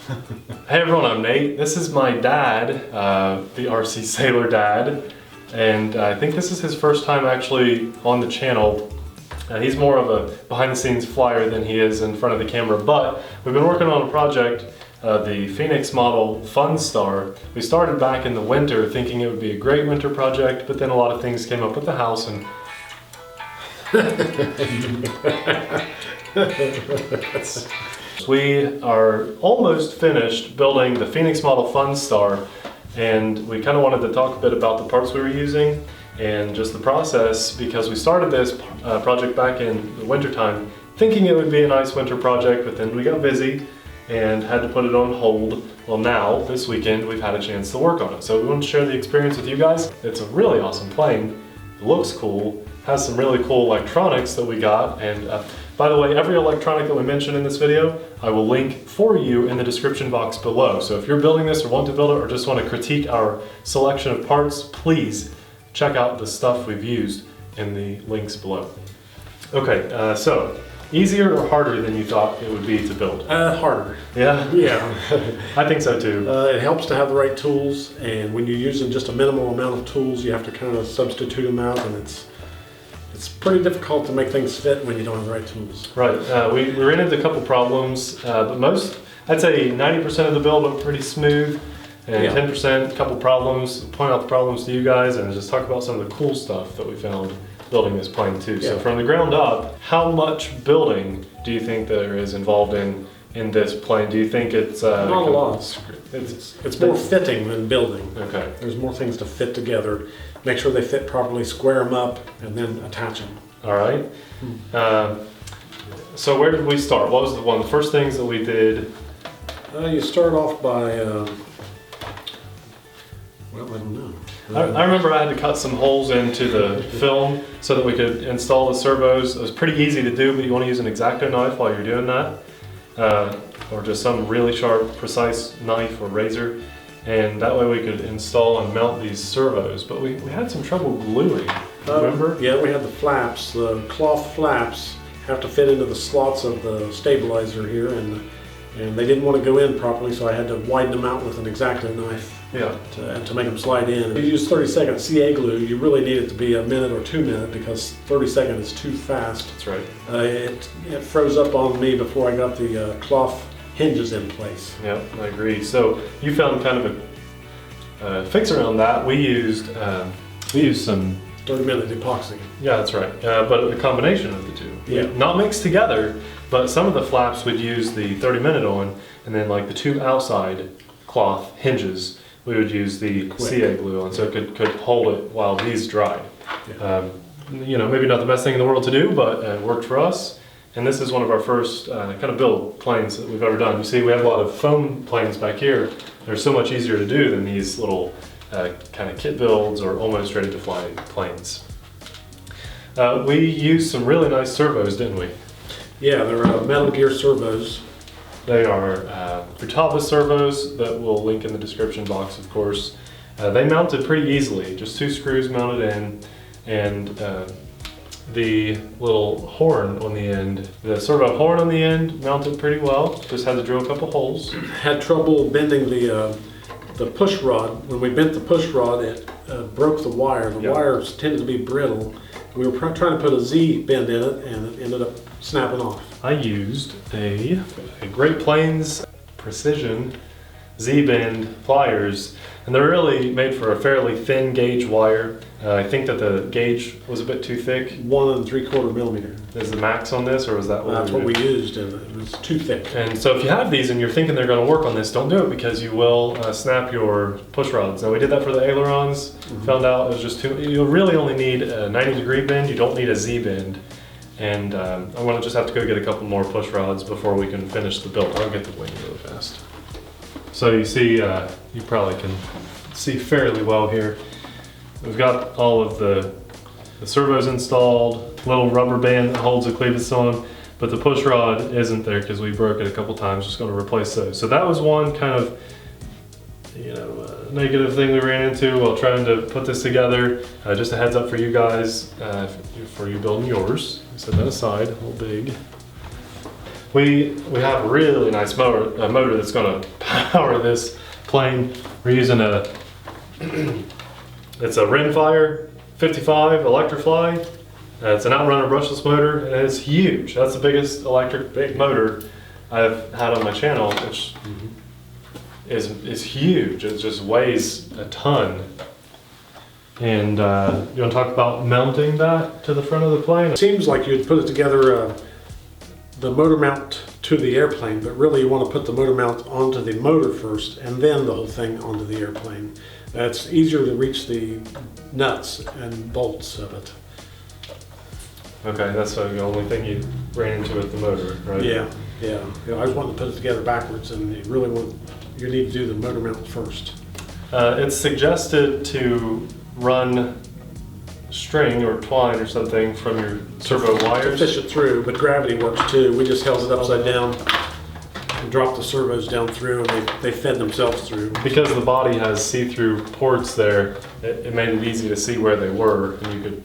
Hey everyone, I'm Nate. This is my dad, the RC Sailor dad, and I think this is his first time actually on the channel. He's more of a behind-the-scenes flyer than he is in front of the camera, but we've been working on a project, the Pheonix Model FunStar. We started back in the winter thinking it would be a great winter project, but then a lot of things came up with the house and we are almost finished building the Pheonix Model FunStar, and we kind of wanted to talk a bit about the parts we were using and just the process, because we started this project back in the winter time thinking it would be a nice winter project, but then we got busy and had to put it on hold. Well, now this weekend we've had a chance to work on it, so we want to share the experience with you guys. It's a really awesome plane. It looks cool, has some really cool electronics that we got, and by the way, every electronic that we mentioned in this video, I will link for you in the description box below. So if you're building this or want to build it or just want to critique our selection of parts, please check out the stuff we've used in the links below. Okay, so easier or harder than you thought it would be to build? Harder. Yeah? Yeah. I think so too. It helps to have the right tools, and when you're using just a minimal amount of tools, you have to kind of substitute them out, and it's pretty difficult to make things fit when you don't have the right tools. Right. We ran into a couple problems, but I'd say 90% of the build went pretty smooth, and 10% a couple problems. Point out the problems to you guys and just talk about some of the cool stuff that we found building this plane too. So from the ground up, how much building do you think there is involved in this plane? Do you think it's not a lot? It's more fitting than building. Okay. There's more things to fit together. Make sure they fit properly, square them up, and then attach them. All right. So where did we start? What was one of the first things that we did? You start off by, well, I don't know. I remember I had to cut some holes into the film so that we could install the servos. It was pretty easy to do, but you want to use an X-Acto knife while you're doing that, or just some really sharp, precise knife or razor. And that way we could install and mount these servos, but we had some trouble gluing, remember? Yeah, we had the flaps, the cloth flaps have to fit into the slots of the stabilizer here, and they didn't want to go in properly, so I had to widen them out with an X-Acto knife to make them slide in. If you use 30-second CA glue, you really need it to be a minute or 2 minutes, because 30-second is too fast. That's right. It froze up on me before I got the cloth hinges in place. Yeah, I agree. So you found kind of a fix around that. We used some 30-minute epoxy. Yeah, that's right. But a combination of the two. Yeah. Not mixed together, but some of the flaps would use the 30-minute on, and then like the two outside cloth hinges, we would use the CA glue on, so it could hold it while these dried. Yeah. You know, maybe not the best thing in the world to do, but it worked for us. And this is one of our first kind of build planes that we've ever done. You see, we have a lot of foam planes back here. They're so much easier to do than these little kind of kit builds or almost ready to fly planes. We used some really nice servos, didn't we? Yeah, they're Metal Gear servos. They are Futaba servos that we'll link in the description box, of course. They mounted pretty easily, just 2 screws mounted in, and the little horn on the end, the servo horn on the end mounted pretty well. Just had to drill a couple holes. Had trouble bending the push rod. When we bent the push rod, it broke the wire. The wires tended to be brittle. We were trying to put a Z bend in it, and it ended up snapping off. I used a Great Plains Precision Z-bend pliers, and they're really made for a fairly thin gauge wire. I think that the gauge was a bit too thick. 1 3/4 millimeter. Is the max on this, or was that what That's what we used, and it was too thick. And so if you have these and you're thinking they're going to work on this, don't do it, because you will snap your push rods. Now we did that for the ailerons. Found out it was just too. You really only need a 90-degree bend. You don't need a Z bend. And I'm going to just have to go get a couple more push rods before we can finish the build. I'll get the wing really fast. So you see, you probably can see fairly well here. We've got all of the servos installed, little rubber band that holds the clevis on, but the push rod isn't there because we broke it a couple times. Just going to replace those. So that was one kind of, you know, negative thing we ran into while trying to put this together. Just a heads up for you guys, for you building yours. Set that aside, a little big. We have a really nice motor that's going to power this plane. We're using it's a Rimfire 55 Electrifly. It's an Outrunner brushless motor, and it's huge. That's the biggest electric motor I've had on my channel, which is huge. It just weighs a ton. And you want to talk about mounting that to the front of the plane? It seems like you'd put it together, the motor mount to the airplane, but really you want to put the motor mount onto the motor first and then the whole thing onto the airplane. It's easier to reach the nuts and bolts of it. Okay, that's the only thing you ran into with the motor, right? Yeah. I was wanting to put it together backwards, and you need to do the motor mount first. It's suggested to run string or twine or something from your servo wires. To fish it through, but gravity works too. We just held it upside down and dropped the servos down through, and they fed themselves through. Because the body has see-through ports there, it made it easy to see where they were, and you could,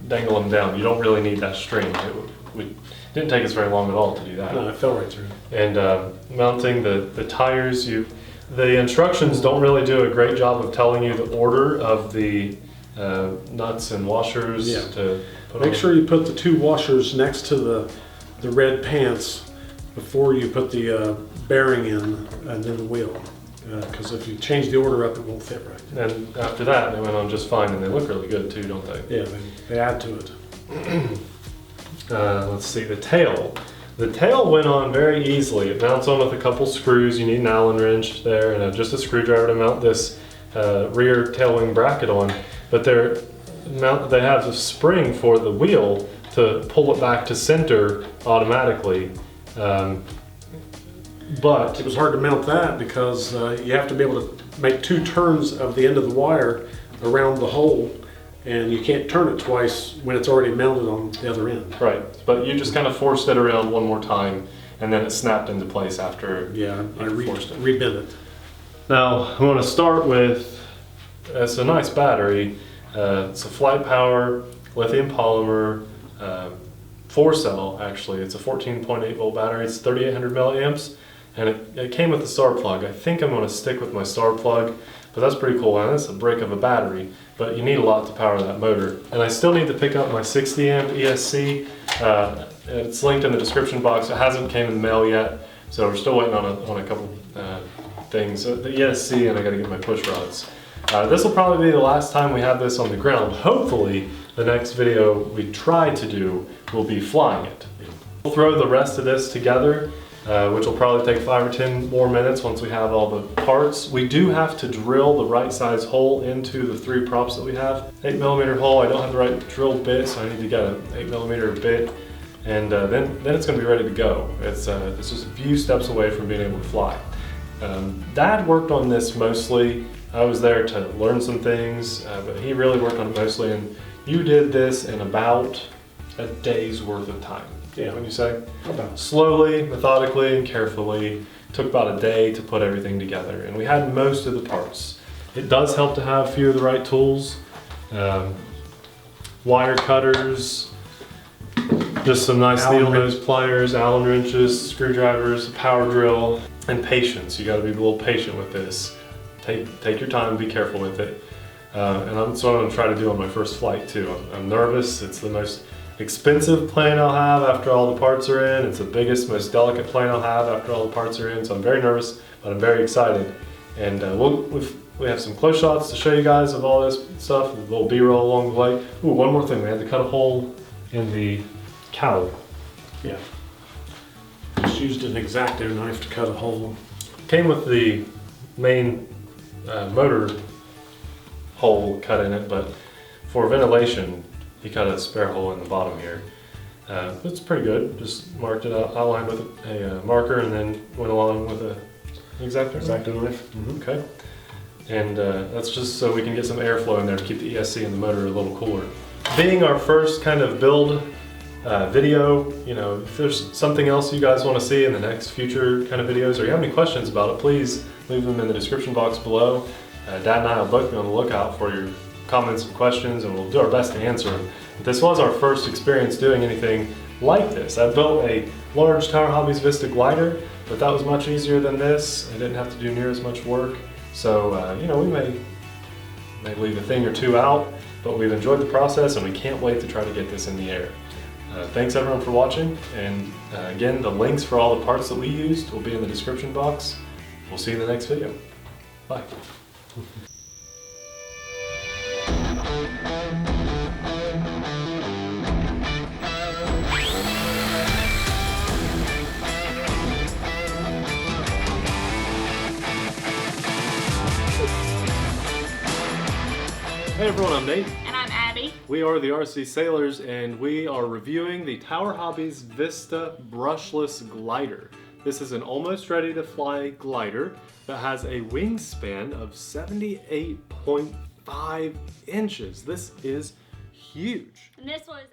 dangle them down. You don't really need that string. It didn't take us very long at all to do that. No, it fell right through. And mounting the tires, the instructions don't really do a great job of telling you the order of the nuts and washers to put on. Make sure you put the 2 washers next to the red pants before you put the bearing in and then the wheel. Because if you change the order up, it won't fit right. And after that, they went on just fine, and they look really good too, don't they? Yeah, they add to it. Let's see, the tail. The tail went on very easily. It mounts on with a couple screws. You need an Allen wrench there and just a screwdriver to mount this rear tail wing bracket on. But they have a spring for the wheel to pull it back to center automatically. But it was hard to mount that because you have to be able to make 2 turns of the end of the wire around the hole, and you can't turn it twice when it's already mounted on the other end. Right, but you just kind of forced it around one more time, and then it snapped into place after forced it. Rebent it. Now, I'm going to start with, it's a nice battery. It's a Flight Power lithium polymer 4-cell, actually. It's a 14.8 volt battery. It's 3,800 milliamps. And it came with the star plug. I think I'm going to stick with my star plug, but that's pretty cool. And that's a brick of a battery, but you need a lot to power that motor. And I still need to pick up my 60 amp ESC. It's linked in the description box. It hasn't came in the mail yet, so we're still waiting on a couple things. The ESC, and I got to get my push rods. This will probably be the last time we have this on the ground. Hopefully, the next video we try to do will be flying it. We'll throw the rest of this together, which will probably take 5 or 10 more minutes once we have all the parts. We do have to drill the right size hole into the 3 props that we have. 8mm hole, I don't have the right drill bit, so I need to get an 8mm bit, and then it's going to be ready to go. It's just a few steps away from being able to fly. Dad worked on this mostly. I was there to learn some things, but he really worked on it mostly, and you did this in about a day's worth of time. Yeah, wouldn't you say? About. Slowly, methodically, and carefully. Took about a day to put everything together, and we had most of the parts. It does help to have a few of the right tools. Wire cutters, just some nice needle nose pliers, Allen wrenches, screwdrivers, a power drill, and patience. You got to be a little patient with this. Take your time, be careful with it. And that's what I'm going to try to do on my first flight too. I'm nervous. It's the most expensive plane I'll have after all the parts are in. It's the biggest, most delicate plane I'll have after all the parts are in. So I'm very nervous, but I'm very excited. And we have some close shots to show you guys of all this stuff, a little B-roll along the way. Ooh, one more thing, we had to cut a hole in the cowl. Yeah. Just used an X-Acto knife to cut a hole. Came with the main motor hole cut in it, but for ventilation, he cut a spare hole in the bottom here. It's pretty good. Just marked it out, outlined with a marker, and then went along with a X-Acto knife. Mm-hmm. Okay. And that's just so we can get some airflow in there to keep the ESC and the motor a little cooler. Being our first kind of build video, if there's something else you guys want to see in the next future kind of videos, or you have any questions about it, please leave them in the description box below. Dad and I will both be on the lookout for your comments and questions, and we'll do our best to answer them. But this was our first experience doing anything like this. I built a large Tower Hobbies Vista glider, but that was much easier than this. I didn't have to do near as much work. So, you know, we may leave a thing or two out, but we've enjoyed the process and we can't wait to try to get this in the air. Thanks everyone for watching, and again, the links for all the parts that we used will be in the description box. We'll see you in the next video. Bye. Hey everyone, I'm Nate. And I'm Abby. We are the RC Sailors, and we are reviewing the Tower Hobbies Vista brushless glider. This is an almost ready to fly glider that has a wingspan of 78.5 inches. This is huge. And this was